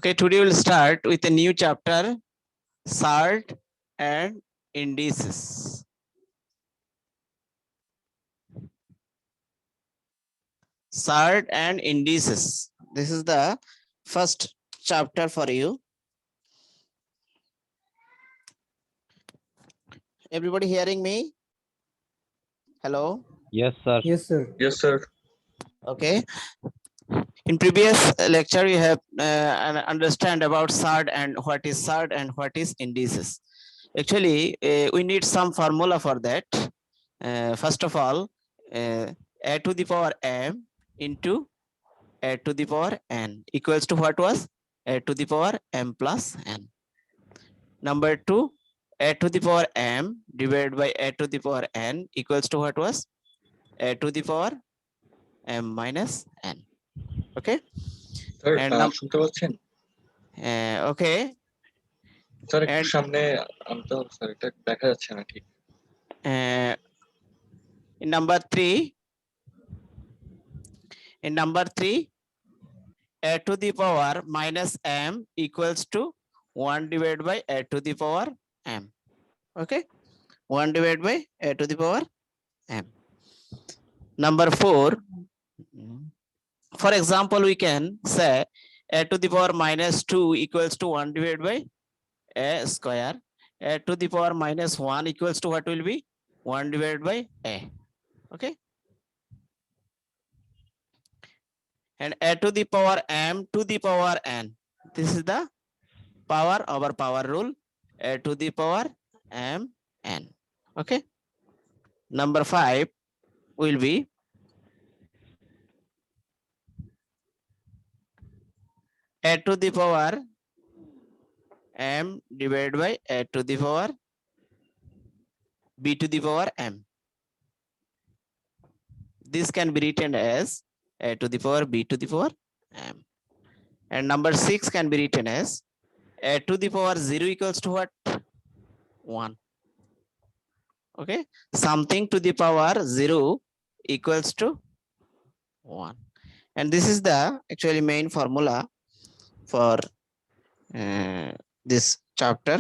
Okay, today we'll start with a new chapter, sort and indices. Sort and indices. This is the first chapter for you. Everybody hearing me? Hello? Yes, sir. Yes, sir. Yes, sir. Okay. In previous lecture, we have understand about sort and what is sort and what is indices. Actually, we need some formula for that. First of all, a to the power m into a to the power n equals to what was a to the power m plus n. Number two, a to the power m divided by a to the power n equals to what was a to the power m minus n. Okay. Sir And শুনতে পাচ্ছেন? okay. Sir একটু And সামনে আনতে হবে sir, এটা দেখা যাচ্ছে না ঠিক। in number three, a to the power minus m equals to 1 divided by a to the power m. Okay, 1 divided by a to the power m. Number 4, for example, we can say a to the power minus 2 equals to 1 divided by a square. A to the power minus 1 equals to what will be 1 divided by a. Okay, and a to the power m to the power n. This is the power over power rule. A to the power m n. Okay. Number 5 will be a to the power m divided by a to the power b to the power m. This can be written as a to the power b to the power m. And number 6 can be written as a to the power 0 equals to what? 1. Okay, something to the power 0 equals to 1. And this is the actually main formula for this chapter.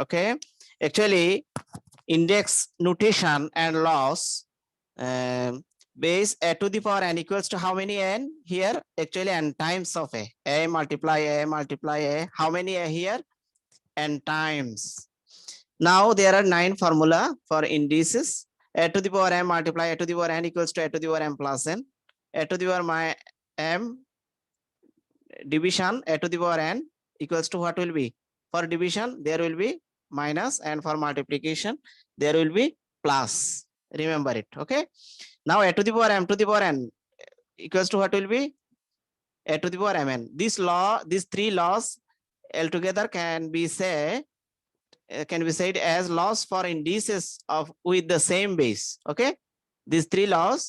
Okay, actually index notation and loss base a to the power n equals to how many n here? Actually n times of a multiply a. How many a here? N times. Now there are 9 formula for indices. A to the power m multiply a to the power n equals to a to the power m plus n. A to the power m division a to the power n equals to what will be? For division there will be minus, and for multiplication there will be plus. Remember it. Okay. Now a to the power m to the power n equals to what will be? A to the power mn. This law, these 3 laws altogether can be said as laws for indices of with the same base. Okay, these 3 laws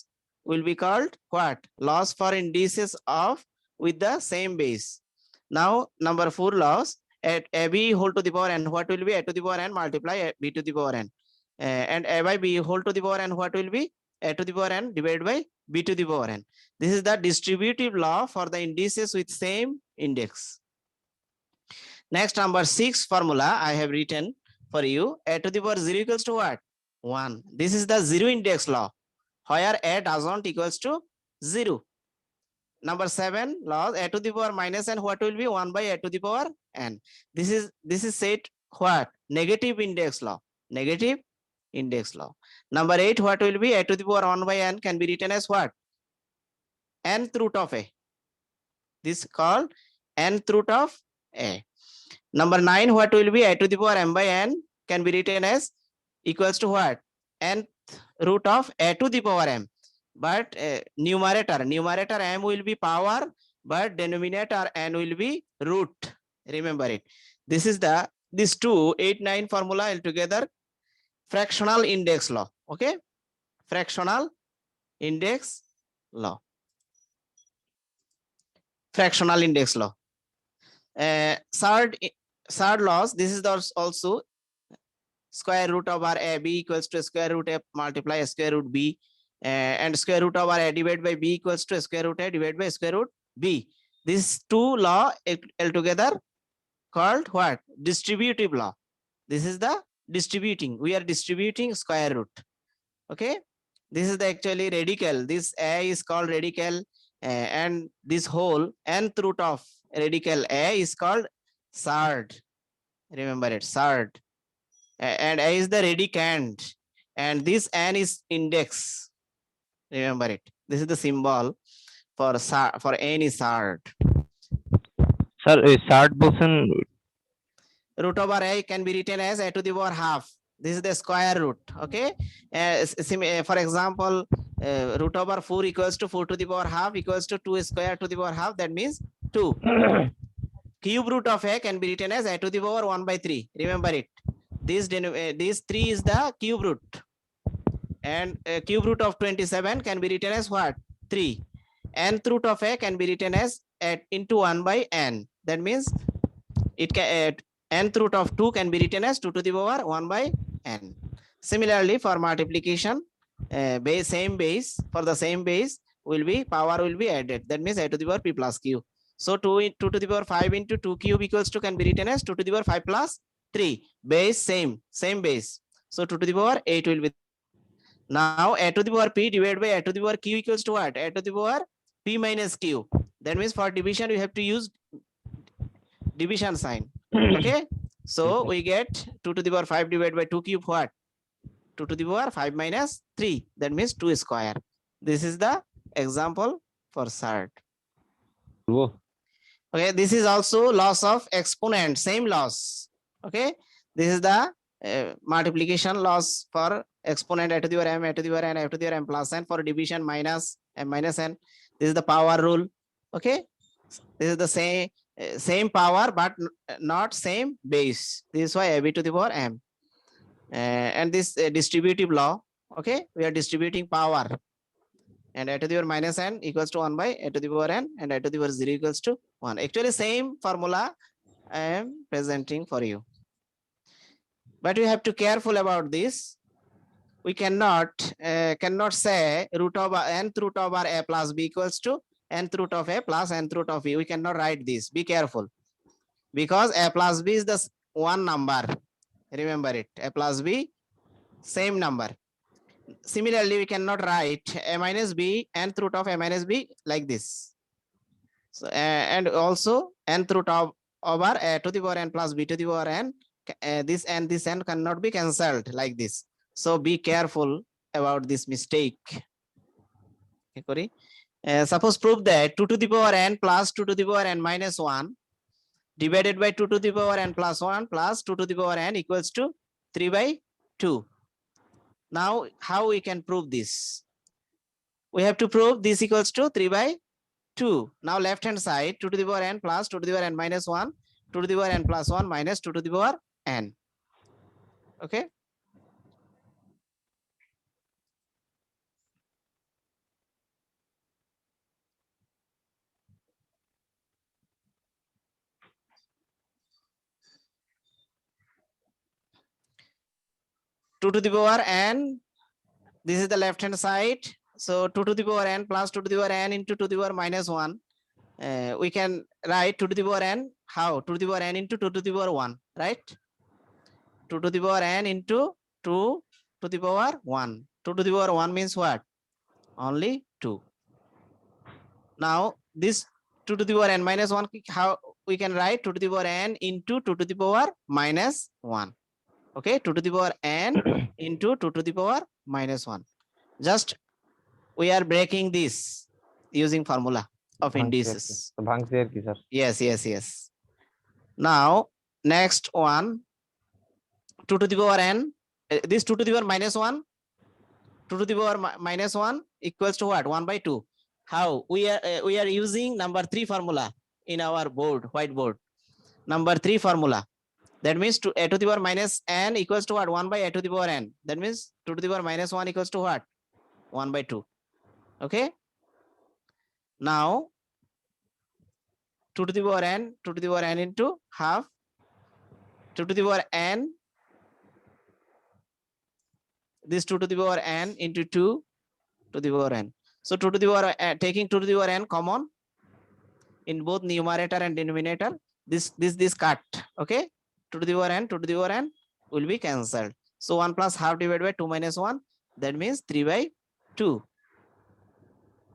will be called what? Laws for indices of with the same base. Now number 4 laws, at ab whole to the power n, what will be? A to the power n multiply b to the power n, and a by b whole to the power n, what will be? A to the power n divided by b to the power n. This is the distributive law for the indices with same index. Next, number 6 formula I have written for you. A to the power 0 equals to what? 1. This is the 0 index law, where a doesn't equals to 0. Number 7 law, a to the power minus n, what will be? 1 by a to the power n. This is said what? Negative index law. Negative index law. Number 8, what will be? A to the power 1 by n can be written as what? Nth root of a. This called nth root of a. Number 9, what will be? A to the power m by n can be written as equals to what? Nth root of a to the power m. But numerator m will be power, but denominator n will be root. Remember it. This is this 2, 8, 9 formula altogether fractional index law. Okay, fractional index law. Fractional index law. Third laws, this is also square root of our a b equals to square root a multiply square root b, and square root of our a divided by b equals to square root a divided by square root b. These two law altogether called what? Distributive law. This is the distributing. We are distributing square root. Okay. This is the actually radical. This A is called radical, and this whole nth root of radical A is called surd. Remember it, surd. And A is the radicand, and this n is index. Remember it. This is the symbol for any surd. Sir এই ষাট বলছেন Root over A can be written as A to the power half. This is the square root. Okay. For example, root over 4 equals to 4 to the power half equals to 2 square to the power half. That means 2. Cube root of A can be written as A to the power 1 by 3. Remember it. This 3 is the cube root. And cube root of 27 can be written as what? 3. Nth root of A can be written as into 1 by n. That means it can nth root of 2 can be written as 2 to the power 1 by n. Similarly, for multiplication, same base, for the same base will be power will be added. That means A to the power p plus q. So 2 to the power 5 into 2 cube equals to can be written as 2 to the power 5 plus 3. Base same base. So 2 to the power 8 will be. Now A to the power p divided by A to the power q equals to what? A to the power p minus q. That means for division we have to use division sign. Okay. So we get 2 to the power 5 divided by 2 cube what? 2 to the power 5 minus 3. That means 2 square. This is the example for surd. Okay. This is also loss of exponent, same loss. Okay. This is the multiplication loss for exponent A to the power m, A to the power n, A to the power m plus n. For division minus m minus n. This is the power rule. Okay. This is the same power but not same base. This is why AB to the power m. And this distributive law. Okay. We are distributing power. And A to the power minus n equals to 1 by A to the power n, and A to the power 0 equals to 1. Actually, same formula I am presenting for you. But you have to careful about this. We cannot say root over nth root over A plus B equals to nth root of A plus nth root of B. We cannot write this. Be careful. Because A plus B is the one number. Remember it. A plus B, same number. Similarly, we cannot write A minus B, nth root of A minus B like this. So, and also nth root of over A to the power n plus B to the power n. This n cannot be cancelled like this. So be careful about this mistake. Okay. Suppose prove that 2 to the power n plus 2 to the power n minus 1 divided by 2 to the power n plus 1 plus 2 to the power n equals to 3 by 2. Now, how we can prove this? We have to prove this equals to 3 by 2. Now, left hand side 2 to the power n plus 2 to the power n minus 1, 2 to the power n plus 1 minus 2 to the power n. Okay. Two to the power n. This is the left hand side. So 2 to the power n plus 2 to the power n into 2 to the power minus 1. We can write 2 to the power n. How? 2 to the power n into 2 to the power 1. Right? 2 to the power n into 2 to the power 1. 2 to the power 1 means what? Only 2. Now this 2 to the power n minus 1, how we can write 2 to the power n into 2 to the power minus 1. Okay, 2 to the power n into 2 to the power minus 1. Just we are breaking this using formula of indices. Yes. Now next one, 2 to the power n. This 2 to the power minus 1, 2 to the power minus 1 equals to what? 1 by 2. How? We are using number 3 formula in our board, whiteboard. Number 3 formula. That means A to the power minus n equals to what? 1 by A to the power n. That means 2 to the power minus 1 equals to what? 1 by 2. Okay. Now 2 to the power n, 2 to the power n into half, 2 to the power n, this 2 to the power n into 2 to the power n. So 2 to the power, taking 2 to the power n common, in both numerator and denominator, this cut, okay? 2 to the power n, 2 to the power n will be cancelled. So 1 plus half divided by 2 minus 1, that means 3 by 2.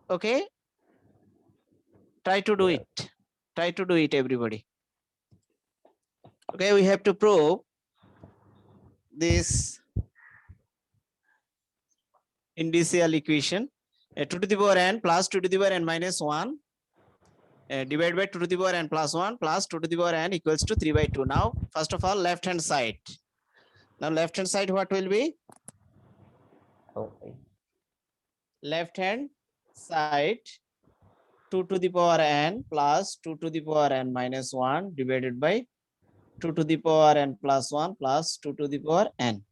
Okay, try to do it. Try to do it, everybody. Okay, we have to prove this indicial equation. 2 to the power n plus 2 to the power n minus 1 divided by 2 to the power n plus 1 plus 2 to the power n equals to 3 by 2. Now, first of all, left hand side. Now, left hand side, what will be? Left hand side, 2 to the power n plus 2 to the power n minus 1 divided by 2 to the power n plus 1 plus 2 to the power n.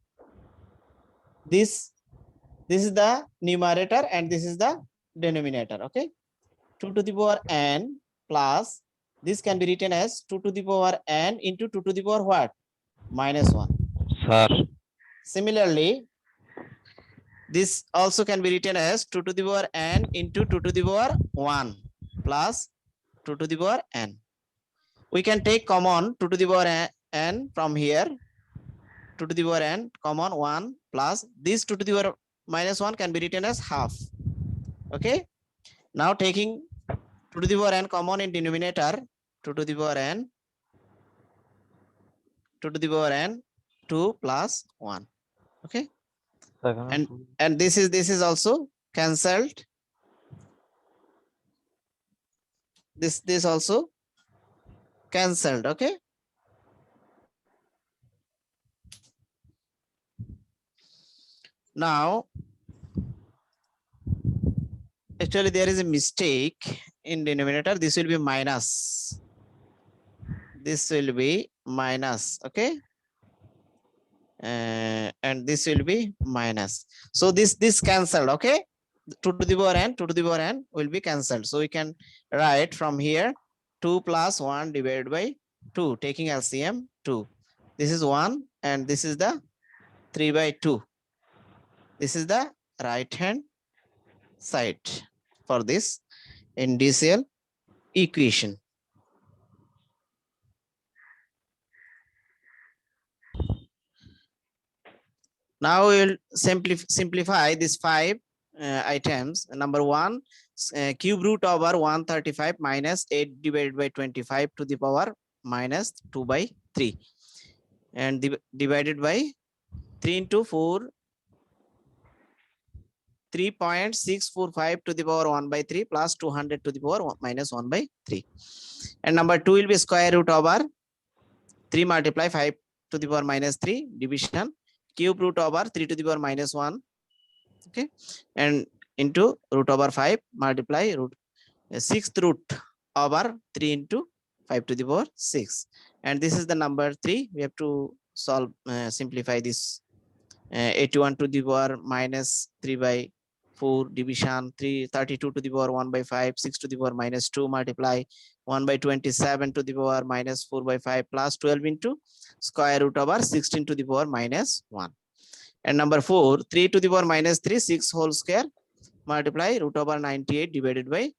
This is the numerator and this is the denominator. Okay, 2 to the power n plus, this can be written as 2 to the power n into 2 to the power what? Minus 1. Sir. Similarly, this also can be written as 2 to the power n into 2 to the power 1 plus 2 to the power n. We can take common 2 to the power n from here. 2 to the power n common 1 plus this 2 to the power minus 1 can be written as half. Okay. Now taking 2 to the power n common in denominator, 2 to the power n, 2 to the power n, 2 plus 1. Okay. And this is also cancelled. This also cancelled. Okay. Now, actually there is a mistake in denominator. This will be minus. This will be minus. Okay. And this will be minus. So this cancelled. Okay. 2 to the power n, 2 to the power n will be cancelled. So we can write from here 2 plus 1 divided by 2, taking LCM 2. This is 1 and this is the 3 by 2. This is the right hand side for this indicial equation. Now we will simplify these 5 items. Number 1, cube root over 135 minus 8 divided by 25 to the power minus 2 by 3 and divided by 3 into 4, 3.645 to the power 1 by 3 plus 200 to the power minus 1 by 3. And number 2 will be square root over 3 multiply 5 to the power minus 3 division, cube root over 3 to the power minus 1. Okay, and into root over 5 multiply root 6th root over 3 into 5 to the power 6. And this is the number 3. We have to solve, simplify this. 81 to the power minus 3 by 4 division, 32 to the power 1 by 5, 6 to the power minus 2 multiply 1 by 27 to the power minus 4 by 5 plus 12 into square root over 16 to the power minus 1. And number 4, 3 to the power minus 3, 6 whole square multiply root over 98 divided by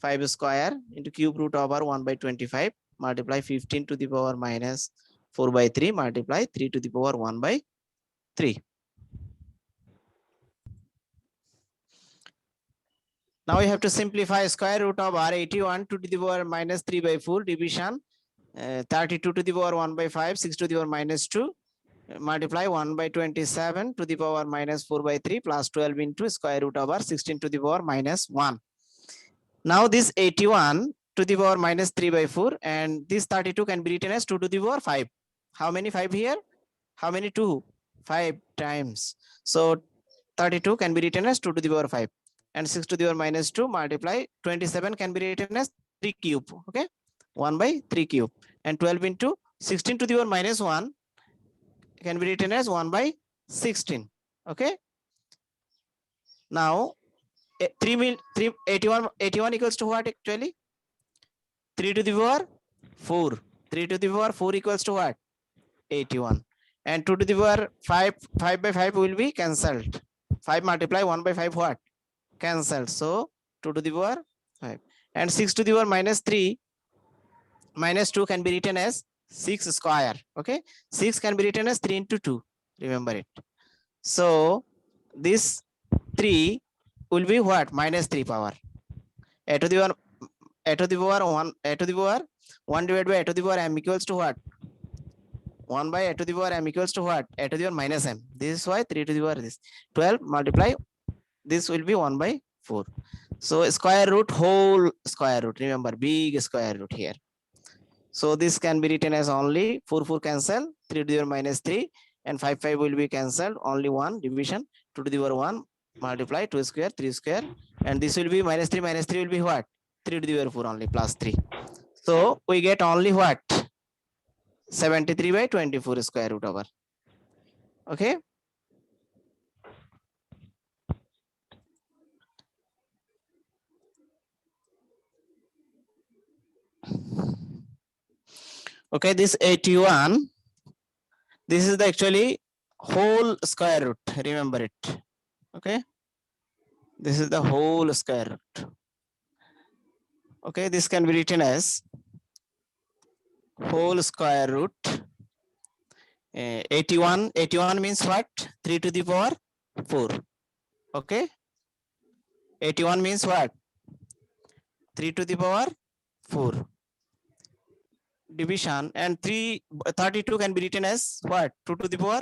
5 square into cube root over 1 by 25 multiply 15 to the power minus 4 by 3 multiply 3 to the power 1 by 3. Now we have to simplify square root of R81 to the power minus 3 by 4 division, 32 to the power 1 by 5, 6 to the power minus 2, multiply 1 by 27 to the power minus 4 by 3 plus 12 into square root over 16 to the power minus 1. Now this 81 to the power minus 3 by 4 and this 32 can be written as 2 to the power 5. How many 5 here? How many 2? 5 times. So 32 can be written as 2 to the power 5 and 6 to the power minus 2 multiply 27 can be written as 3 cube. Okay, 1 by 3 cube and 12 into 16 to the power minus 1 can be written as 1 by 16. Okay, now 81 equals to what actually? 3 to the power 4. 3 to the power 4 equals to what? 81. And 2 to the power 5 by 5 will be cancelled. 5 multiply 1 by 5 what? Cancelled. So 2 to the power 5. And 6 to the power minus 3 minus 2 can be written as 6 square. Okay, 6 can be written as 3 into 2. Remember it. So this 3 will be what? Minus 3 power. A to the power 1, a to the power 1 divided by a to the power m equals to what? 1 by a to the power m equals to what? A to the power minus m. This is why 3 to the power this. 12 multiply, this will be 1 by 4. So square root, whole square root. Remember, big square root here. So this can be written as only 4 cancel, 3 to the power minus 3, and 5 will be cancelled. Only 1 division, 2 to the power 1 multiply 2 square, 3 square, and this will be minus 3 will be what? 3 to the power 4 only plus 3. So we get only what? 73 by 24 square root over. Okay. Okay, this 81, this is the actually whole square root. Remember it. Okay, this is the whole square root. Okay, this can be written as whole square root. 81 means what? 3 to the power 4. Okay, 81 means what? 3 to the power 4. Division, and 32 can be written as what? 2 to the power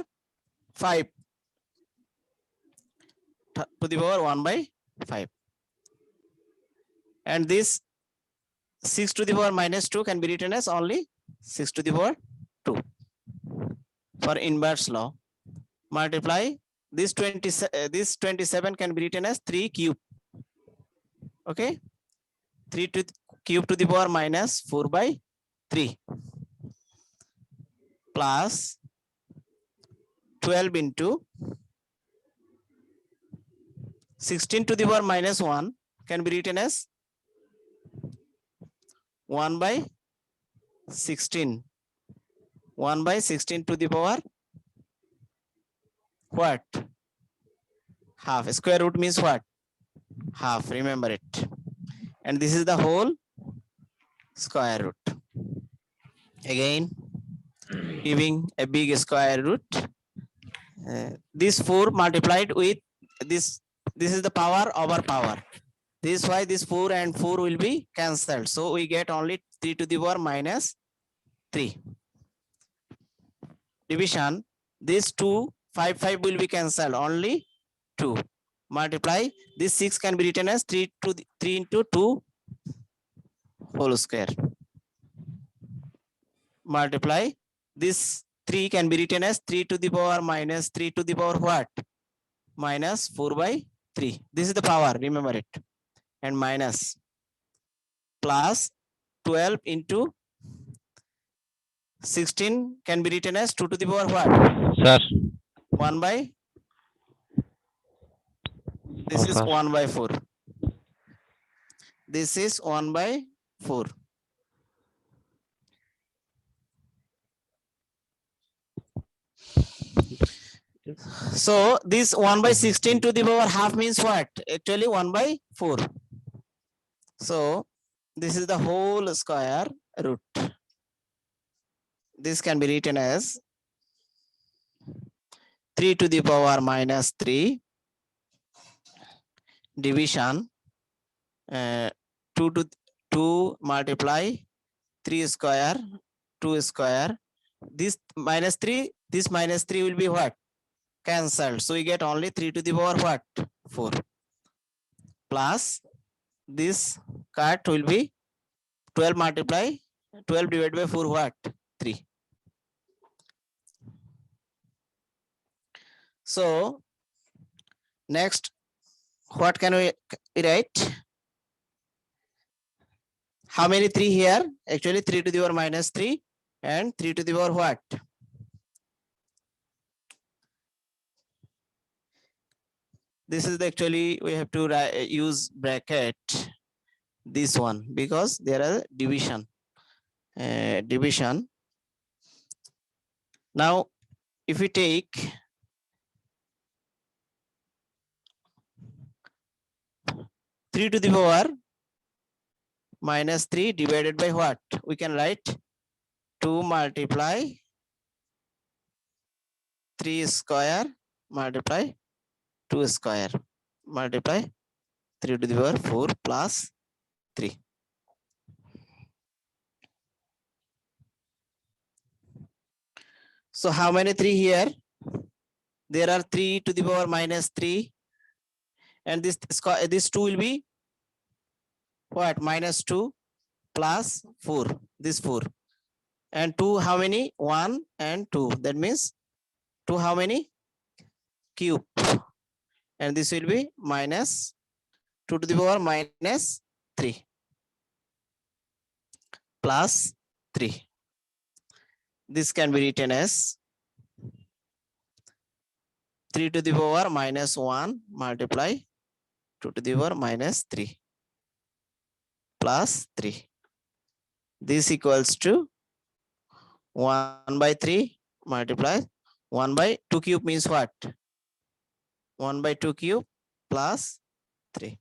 5 to the power 1 by 5. And this 6 to the power minus 2 can be written as only 6 to the power 2 for inverse law. Multiply this 27 can be written as 3 cube. Okay, 3 to cube to the power minus 4 by 3 plus 12 into 16 to the power minus 1 can be written as 1 by 16. 1 by 16 to the power what? Half. Square root means what? Half. Remember it. And this is the whole square root. Again, giving a big square root. This 4 multiplied with this is the power over power. This is why this 4 and 4 will be cancelled. So we get only 3 to the power minus 3. Division, this 2, 5 will be cancelled. Only 2. Multiply, this 6 can be written as 3 into 2 whole square. Multiply, this 3 can be written as 3 to the power minus 3 to the power what? Minus 4 by 3. This is the power, remember it. And minus plus 12 into 16 can be written as 2 to the power what? Sir. 1 by, this is 1 by 4. This is 1 by 4. So this 1 by 16 to the power half means what? Actually 1 by 4. So this is the whole square root. This can be written as 3 to the power minus 3 division 2 to 2 multiply 3 square 2 square. This minus 3, this minus 3 will be what? Cancelled. So we get only 3 to the power what? 4 plus this cut will be 12 multiply 12 divided by 4 what? 3. So next, what can we write? How many 3 here? Actually 3 to the power minus 3 and 3 to the power what? This is actually we have to use bracket this one because there are division. Division. Now, if we take 3 to the power minus 3 divided by what? We can write 2 multiply 3 square multiply 2 square multiply 3 to the power 4 plus 3. So how many 3 here? There are 3 to the power minus 3, and this 2 will be what? Minus 2 plus 4, this 4, and 2 how many? 1 and 2, that means 2 how many? Cube, and this will be minus 2 to the power minus 3 plus 3. This can be written as 3 to the power minus 1 multiply 2 to the power minus 3 plus 3. This equals to 1 by 3 multiply 1 by 2 cube means what? 1 by 2 cube plus 3.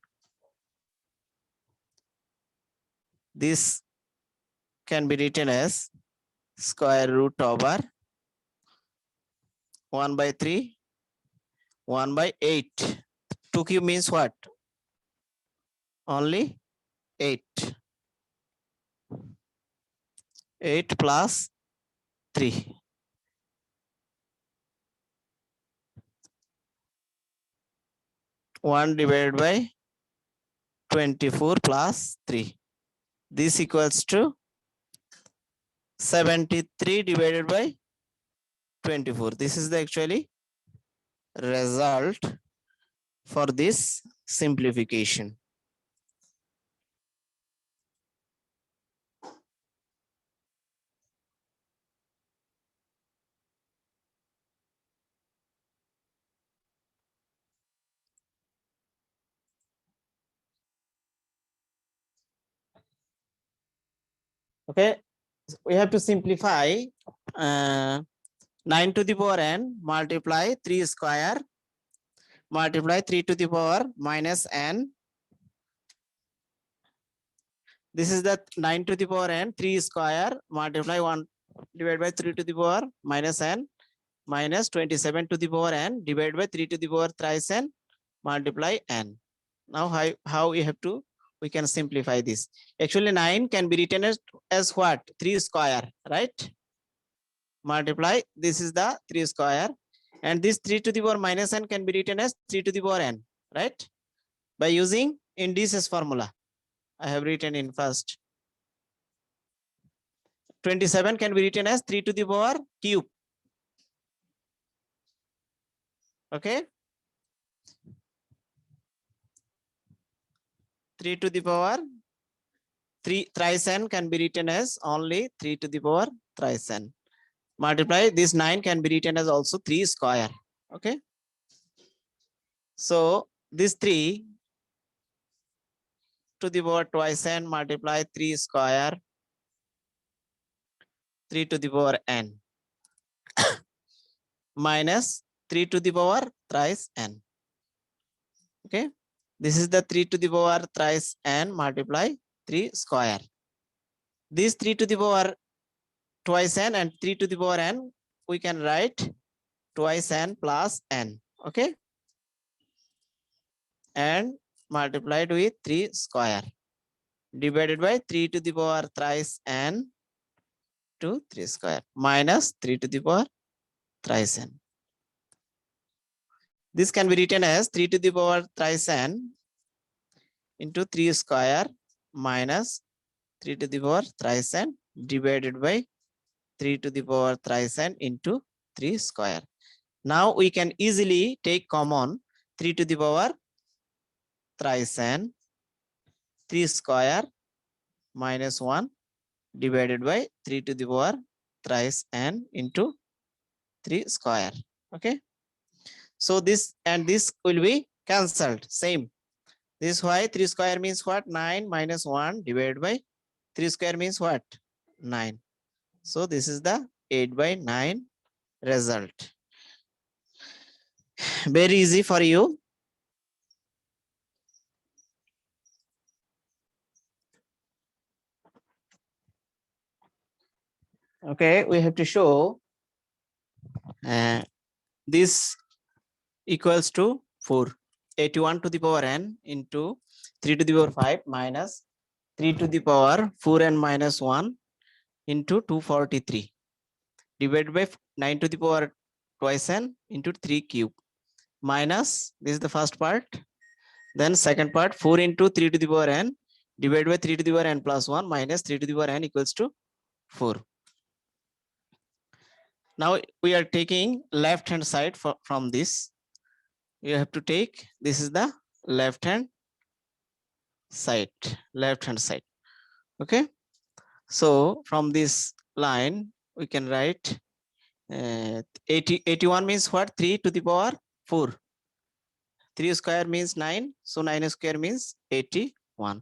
This can be written as square root over 1 by 3, 1 by 8. 2 cube means what? Only 8. 8 plus 3. One divided by 24 plus 3. This equals to 73 divided by 24. This is the actually result for this simplification. Okay, we have to simplify 9 to the power n multiply 3 square multiply 3 to the power minus n. This is the 9 to the power n 3 square multiply 1 divided by 3 to the power minus n minus 27 to the power n divided by 3 to the power thrice n multiply n. Now how we have to, we can simplify this. Actually 9 can be written as what? 3 square, right? Multiply, this is the 3 square, and this 3 to the power minus n can be written as 3 to the power n, right? By using indices formula. I have written in first. 27 can be written as 3 to the power cube. Okay. 3 to the power 3 thrice n can be written as only 3 to the power thrice n. Multiply this 9 can be written as also 3 square. Okay. So this 3 to the power twice n multiply 3 square 3 to the power n minus 3 to the power thrice n. Okay. This is the 3 to the power thrice n multiply 3 square. This 3 to the power twice n and 3 to the power n, we can write twice n plus n. Okay. And multiplied with 3 square divided by 3 to the power thrice n to 3 square minus 3 to the power thrice n. This can be written as 3 to the power thrice n into 3 square minus 3 to the power thrice n divided by 3 to the power thrice n into 3 square. Now we can easily take common 3 to the power thrice n 3 square minus 1 divided by 3 to the power thrice n into 3 square. Okay. So this and this will be cancelled. Same. This is why 3 square means what? 9 minus 1 divided by 3 square means what? 9. So this is the 8 by 9 result. Very easy for you. Okay, we have to show this equals to 4. 81 to the power n into 3 to the power 5 minus 3 to the power 4n minus 1 into 243 divided by 9 to the power twice n into 3 cube minus, this is the first part, then second part 4 into 3 to the power n divided by 3 to the power n plus 1 minus 3 to the power n equals to 4. Now we are taking left hand side from this. You have to take, this is the left hand side. Okay, so from this line we can write 81 means what? 3 to the power 4. 3 square means 9, so 9 square means 81.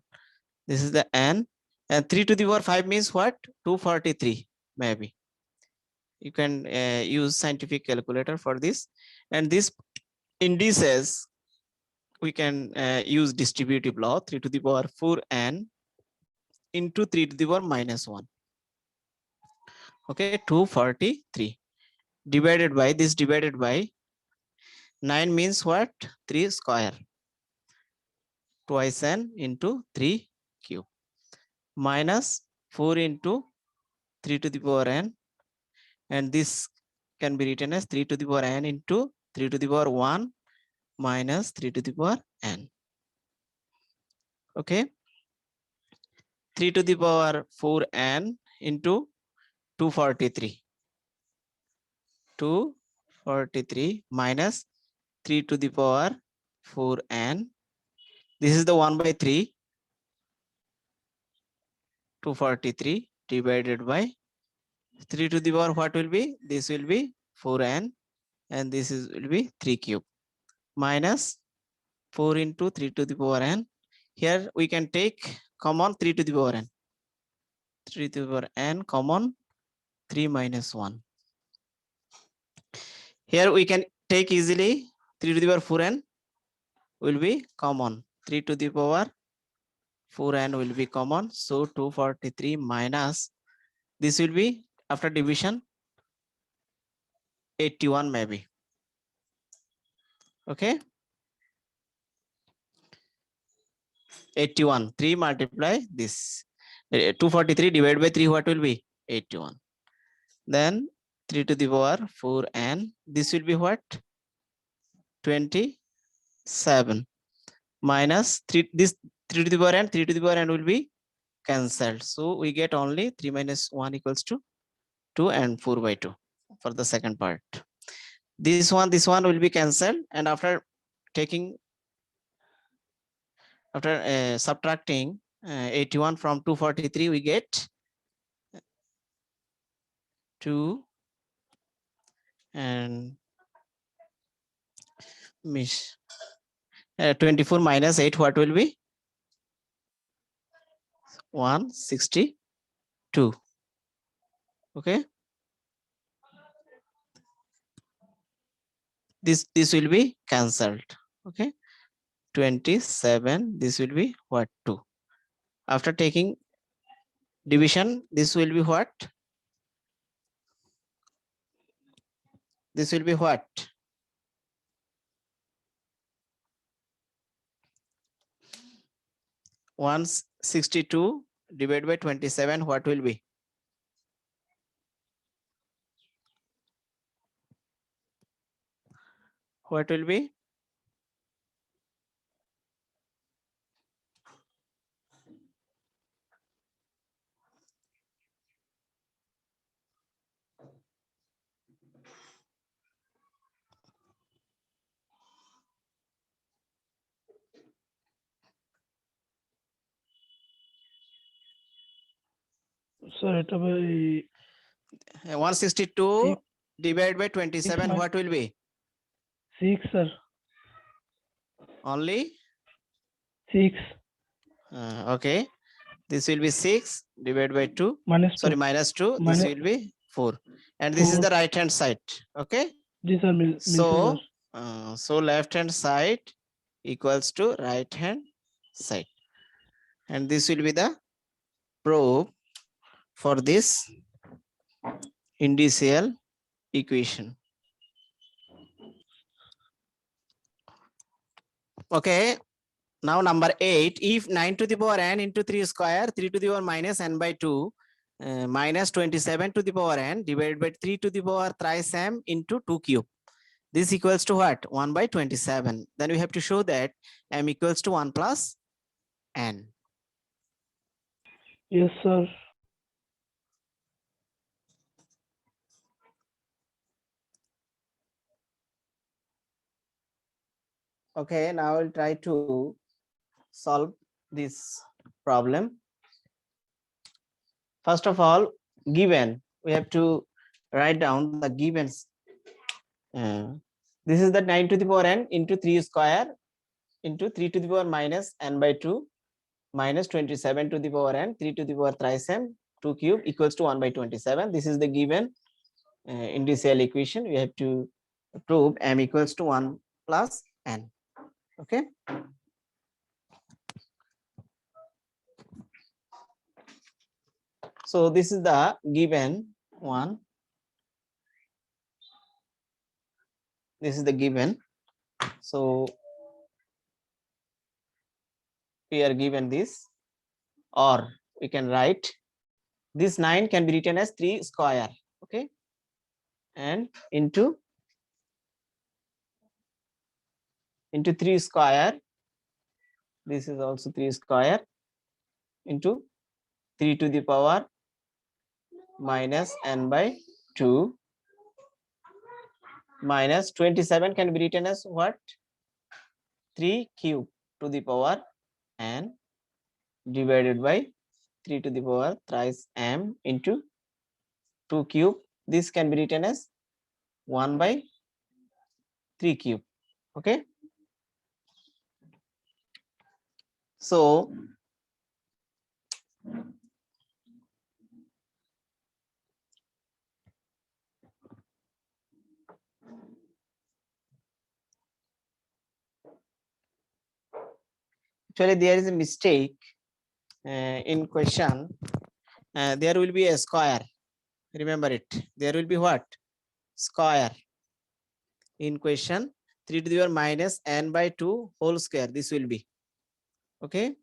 This is the n, and 3 to the power 5 means what? 243 maybe. You can use scientific calculator for this, and this indices we can use distributive law, 3 to the power 4n into 3 to the power minus 1. Okay, 243 divided by this, divided by 9 means what? 3 square, twice n into 3 cube minus 4 into 3 to the power n, and this can be written as 3 to the power n into 3 to the power 1 minus 3 to the power n. Okay, 3 to the power 4n into 243 minus 3 to the power 4n. This is the 1 by 3, 243 divided by 3 to the power, what will be? This will be 4n, and this is will be 3 cube minus 4 into 3 to the power n. Here we can take common 3 to the power n. 3 to the power n common, 3 minus 1. Here we can take easily 3 to the power 4n will be common. 3 to the power 4n will be common. So 243 minus, this will be after division 81 maybe. Okay, 81, 3 multiply this. 243 divided by 3, what will be? 81. Then 3 to the power 4n, this will be what? 27 minus 3, this 3 to the power n, 3 to the power n will be cancelled. So we get only 3 minus 1 equals to 2 and 4 by 2 for the second part. This one will be cancelled, and after taking, after subtracting 81 from 243, we get 2 and 24 minus 8, what will be? 162. Okay, this will be cancelled. Okay, 27, this will be what? 2. After taking division, this will be what? This will be what? 162 divided by 27, what will be? What will be? Sir, এটা ভাই 162 divided by 27, what will be? 6, sir. Only 6 okay, this will be 6 divided by 2, minus 2. sorry, minus 2, this Minus- will be 4, and this is 4. the right hand side. Okay, Ji sir, मिलते so sir. so left hand side equals to right hand side, and this will be the proof for this indicial equation. Okay. Now number 8, if 9 to the power n into 3 square, 3 to the power minus n by 2, minus 27 to the power n divided by 3 to the power thrice m into 2 cube. This equals to what? 1 by 27. Then we have to show that m equals to 1 plus n. Yes, sir. Okay, now I'll try to solve this problem. First of all, given, we have to write down the givens. This is the 9 to the power n into 3 square into 3 to the power minus n by 2 minus 27 to the power n 3 to the power thrice m 2 cube equals to 1 by 27. This is the given indicial equation. We have to prove m equals to 1 plus n. Okay. So this is the given one. This is the given. So we are given this, or we can write this 9 can be written as 3 square. Okay. And into 3 square. This is also 3 square into 3 to the power minus n by 2 minus 27 can be written as what? 3 cube to the power n divided by 3 to the power thrice m into 2 cube. This can be written as 1 by 3 cube. Okay. So actually there is a mistake in question. There will be a square. Remember it. There will be what? Square. In question 3 to the power minus n by 2 whole square. This will be. Okay.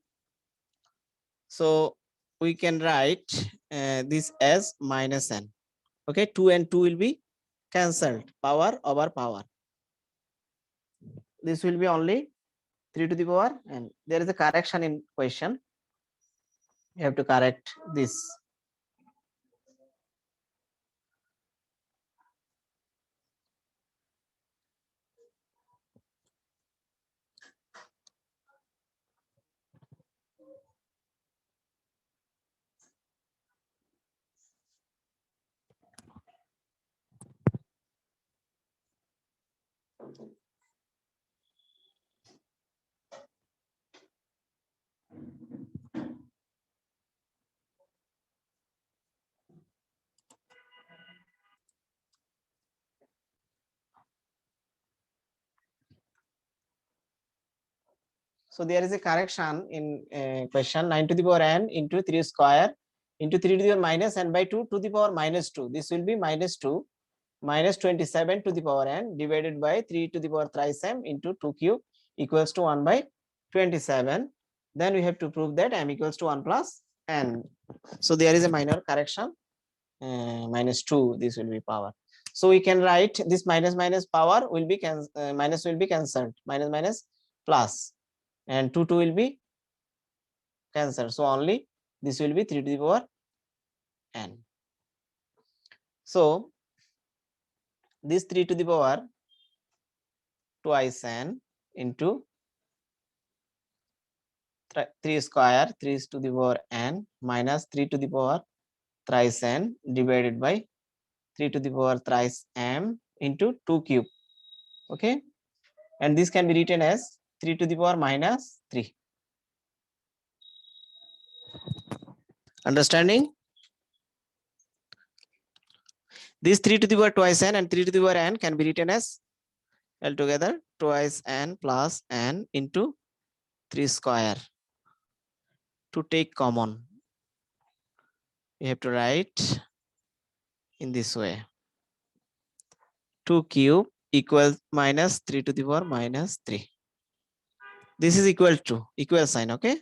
So we can write this as minus n. Okay. 2 and 2 will be cancelled. Power over power. This will be only 3 to the power, and there is a correction in question. You have to correct this. So there is a correction in question 9 to the power n into 3 square into 3 to the power minus n by 2 to the power minus 2. This will be minus 2 minus 27 to the power n divided by 3 to the power thrice m into 2 cube equals to 1 by 27. Then we have to prove that m equals to 1 plus n. So there is a minor correction. Minus 2, this will be power. So we can write this minus power will be minus will be cancelled. Minus plus. And 2 will be cancelled. So only this will be 3 to the power n. So this 3 to the power twice n into 3 square 3 to the power n minus 3 to the power thrice n divided by 3 to the power thrice m into 2 cube. Okay. And this can be written as 3 to the power minus 3. Understanding? This 3 to the power twice n and 3 to the power n can be written as altogether twice n plus n into 3 square. To take common, you have to write in this way. 2 cube equals minus 3 to the power minus 3. This is equal to equal sign, okay?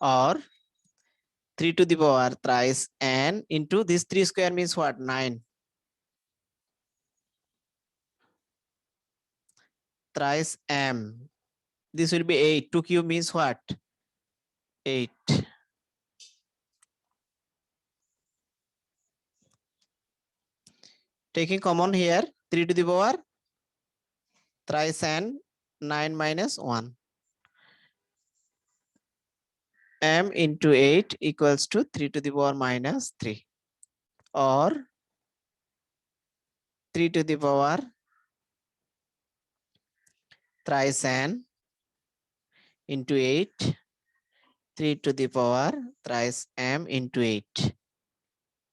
Or 3 to the power thrice n into this 3 square means what? 9. Thrice m. This will be 8. 2 cube means what? 8. Taking common here, 3 to the power thrice n, 9 minus 1. M into 8 equals to 3 to the power minus 3, or 3 to the power thrice n into 8, 3 to the power thrice m into 8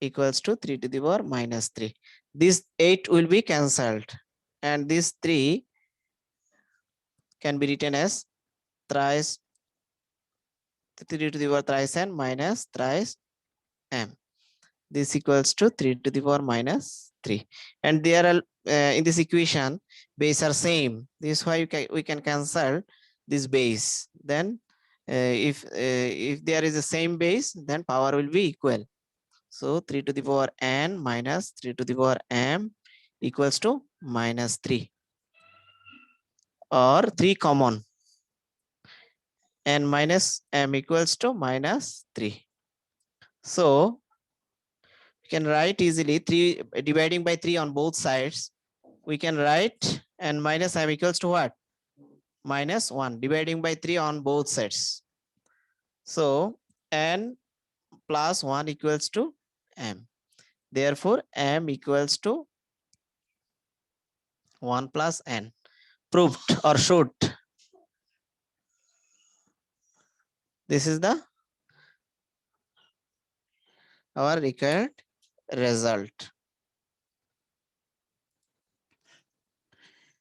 equals to 3 to the power minus 3. This 8 will be cancelled, and this 3 can be written as thrice 3 to the power thrice n minus thrice m. This equals to 3 to the power minus 3. And there are in this equation, base are same. This is why we can cancel this base. Then if there is the same base, then power will be equal. So 3 to the power n minus 3 to the power m equals to minus 3, or 3 common, n minus m equals to minus 3. So we can write easily 3 dividing by 3 on both sides. We can write n minus m equals to what? Minus 1, dividing by 3 on both sides. So n plus 1 equals to m. Therefore, m equals to 1 plus n. Proved or should. This is the our required result.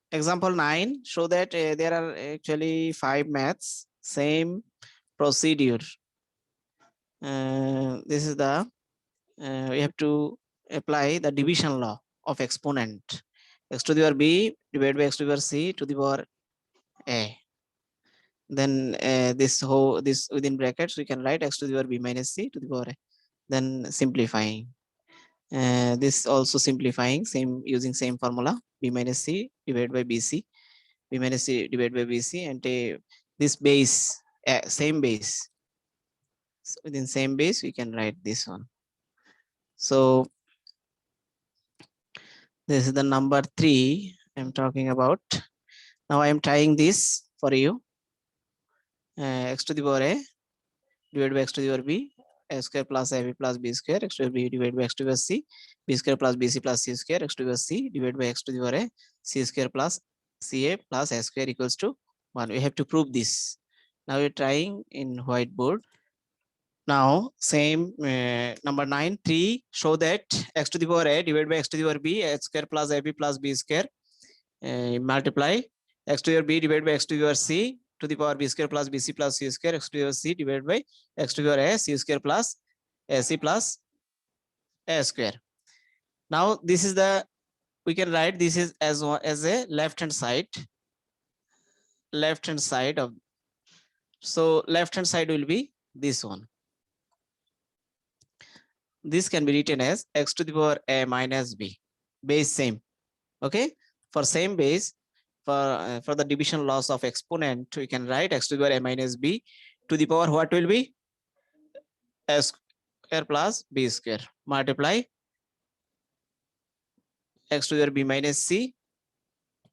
Example 9 show that there are actually 5 maths, same procedure. This is the we have to apply the division law of exponent. X to the power b divided by x to the power c to the power a. Then this within brackets we can write x to the power b minus c to the power a. Then simplifying. This also simplifying, same using same formula, b minus c divided by bc, b minus c divided by bc, and this base, same base. So within same base we can write this one. So this is the number 3 I'm talking about. Now I am trying this for you. X to the power a divided by x to the power b, a square plus ab plus b square, x to the power b divided by x to the power c, b square plus bc plus c square, x to the power c divided by x to the power a, c square plus ca plus a square equals to 1. We have to prove this. Now we're trying in whiteboard. Now same number 9, 3 show that x to the power a divided by x to the power b, x square plus ab plus b square, multiply x to the power b divided by x to the power c to the power b square plus bc plus c square, x to the power c divided by x to the power a, c square plus ac plus a square. Now this is the, we can write this is as a left hand side of, so left hand side will be this one. This can be written as x to the power a minus b, base same. Okay, for same base, for the division laws of exponent, we can write x to the power a minus b to the power what will be a square plus b square, multiply x to the power b minus c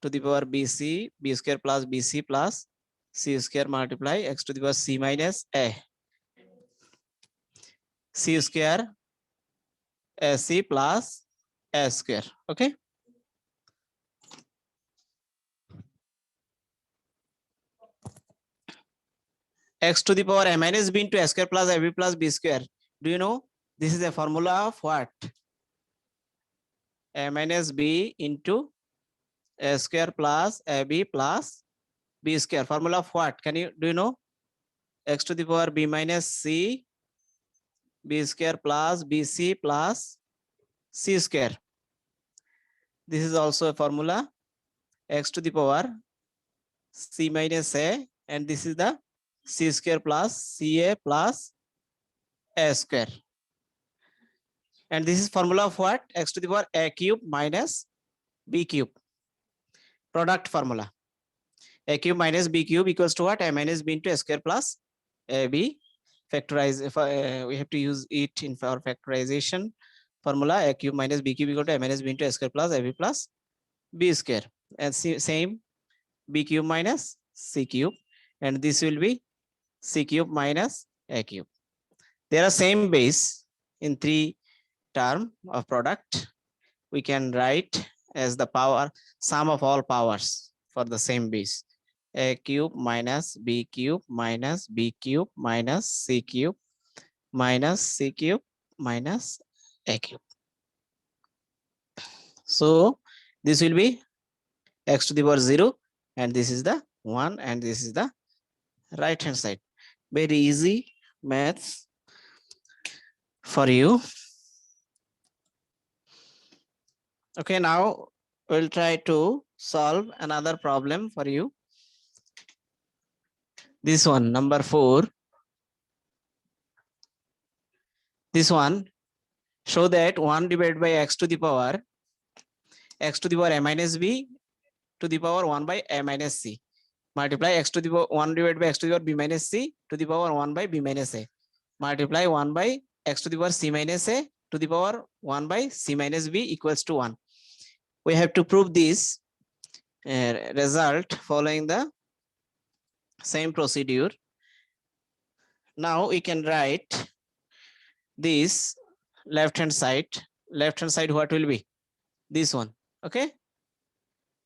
to the power bc, b square plus bc plus c square, multiply x to the power c minus a, c square ac plus a square. Okay, x to the power a minus b into a square plus ab plus b square. Do you know this is a formula of what? A minus b into a square plus ab plus b square. Formula of what? Can you, do you know? X to the power b minus c, b square plus bc plus c square. This is also a formula, x to the power c minus a, and this is the c square plus ca plus a square. And this is formula of what? X to the power a cube minus b cube. Product formula. A cube minus b cube equals to what? A minus b into a square plus ab. Factorize, if we have to use it in our factorization formula. A cube minus b cube equal to a minus b into a square plus ab plus b square. And same b cube minus c cube, and this will be c cube minus a cube. There are same base in three term of product. We can write as the power sum of all powers for the same base. A cube minus b cube minus b cube minus c cube minus c cube minus a cube. So this will be x to the power 0, and this is the 1, and this is the right hand side. Very easy maths for you. Okay, now we'll try to solve another problem for you. This one, number 4. This one, show that 1 divided by x to the power a minus b to the power 1 by a minus c, multiply x to the power 1 divided by x to the power b minus c to the power 1 by b minus a, multiply 1 by x to the power c minus a to the power 1 by c minus b equals to 1. We have to prove this result following the same procedure. Now we can write this left hand side. Left hand side, what will be? This one. Okay,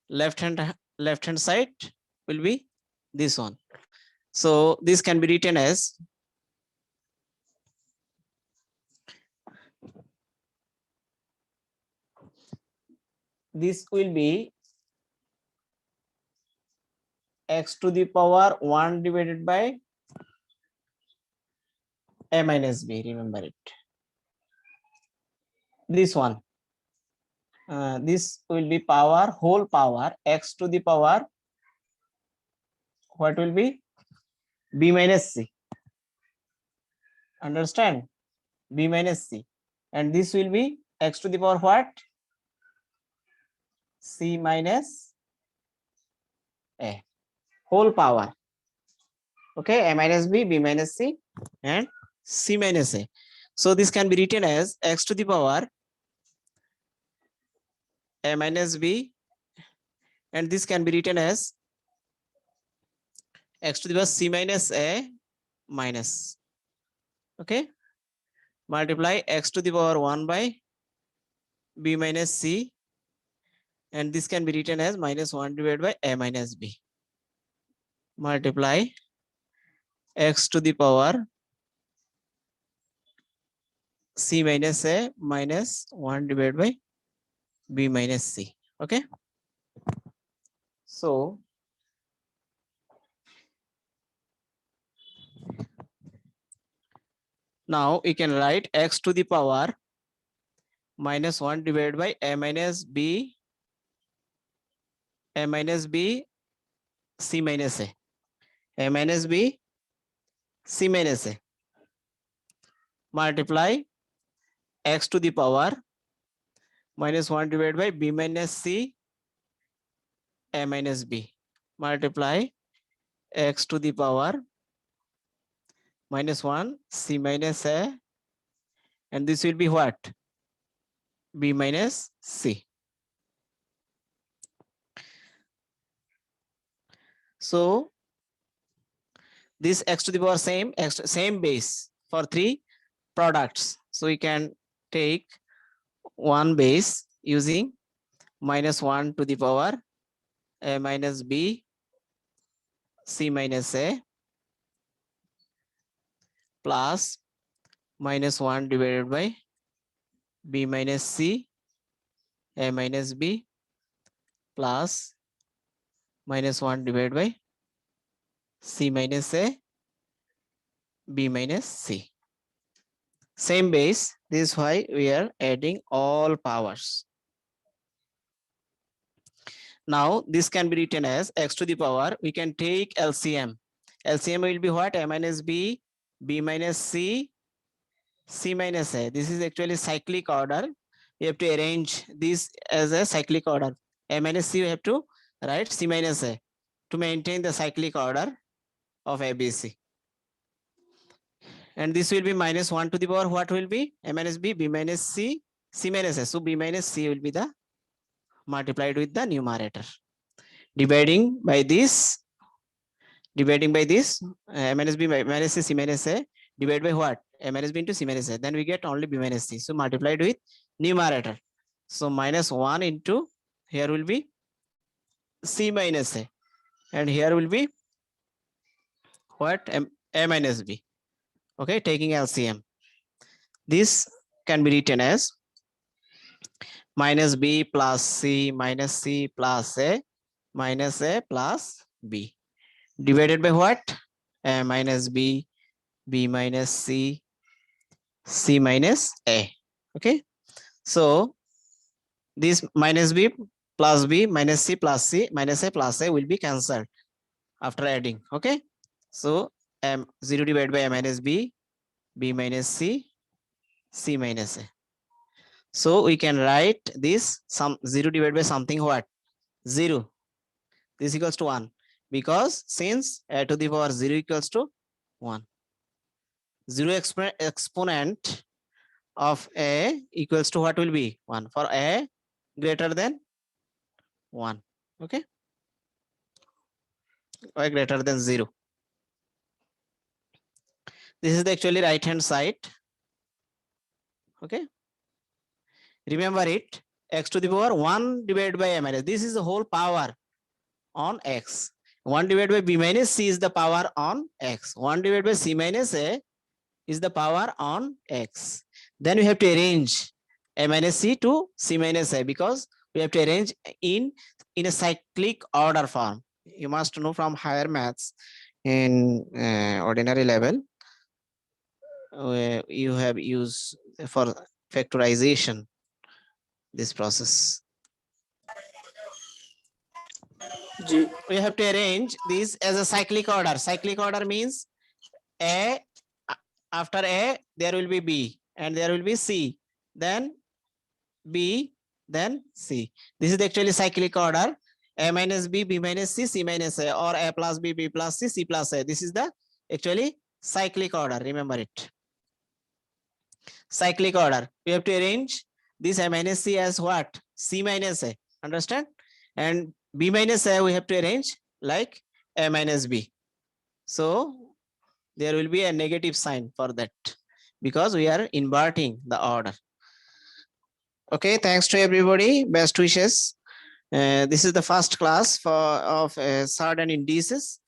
left hand side will be this one. So this can be written as this will be x to the power 1 divided by a minus b. Remember it. This one. This will be power, whole power, x to the power, what will be? B minus c. Understand? B minus c. And this will be x to the power what? C minus a. Whole power. Okay, a minus b, b minus c, and c minus a. So this can be written as x to the power a minus b, and this can be written as x to the power c minus a minus. Okay, multiply x to the power 1 by b minus c, and this can be written as minus 1 divided by a minus b, multiply x to the power c minus a minus 1 divided by b minus c. Okay, so now we can write x to the power minus 1 divided by a minus b c minus a minus b c minus a, multiply x to the power minus 1 divided by b minus c a minus b, multiply x to the power minus 1 c minus a, and this will be what? B minus c. So this x to the power same base for three products. So we can take one base using minus 1 to the power a minus b c minus a plus minus 1 divided by b minus c a minus b plus minus 1 divided by c minus a b minus c. same base. This is why we are adding all powers. Now this can be written as x to the power. We can take LCM. LCM will be what? A minus B, B minus C, C minus A. This is actually cyclic order. We have to arrange this as a cyclic order. A minus C, we have to write C minus A to maintain the cyclic order of ABC. And this will be minus 1 to the power. What will be? A minus B, B minus C, C minus A. So B minus C will be the multiplied with the numerator. Dividing by this, A minus B minus C, C minus A, divide by what? A minus B into C minus A. Then we get only B minus C. So multiplied with numerator. So minus 1 into, here will be C minus A. And here will be what? A minus B. Okay, taking LCM. This can be written as minus B plus C minus C plus A minus A plus B. Divided by what? A minus B, B minus C, C minus A. Okay. So this minus B plus B minus C plus C minus A plus A will be cancelled after adding. Okay. So 0 divided by A minus B, B minus C, C minus A. So we can write this some 0 divided by something what? 0. This equals to 1. Because since A to the power 0 equals to 1. 0 exponent of A equals to what will be? 1. For A greater than 1. Okay. Or greater than 0. This is the actually right hand side. Okay. Remember it. X to the power 1 divided by A minus. This is the whole power on X. 1 divided by B minus C is the power on X. 1 divided by C minus A is the power on X. Then we have to arrange A minus C to C minus A because we have to arrange in a cyclic order form. You must know from higher maths in ordinary level. You have used for factorization this process. We have to arrange this as a cyclic order. Cyclic order means A, after A, there will be B and there will be C, then B, then C. This is actually cyclic order. A minus B, B minus C, C minus A, or A plus B, B plus C, C plus A. This is the actually cyclic order. Remember it. Cyclic order. We have to arrange this A minus C as what? C minus A. Understand? And B minus A we have to arrange like A minus B. So there will be a negative sign for that because we are inverting the order. Okay, thanks to everybody. Best wishes. This is the first class of surd and indices.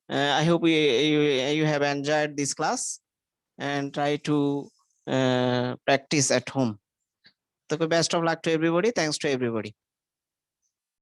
I hope you have enjoyed this class and try to practice at home. So best of luck to everybody. Thanks to everybody.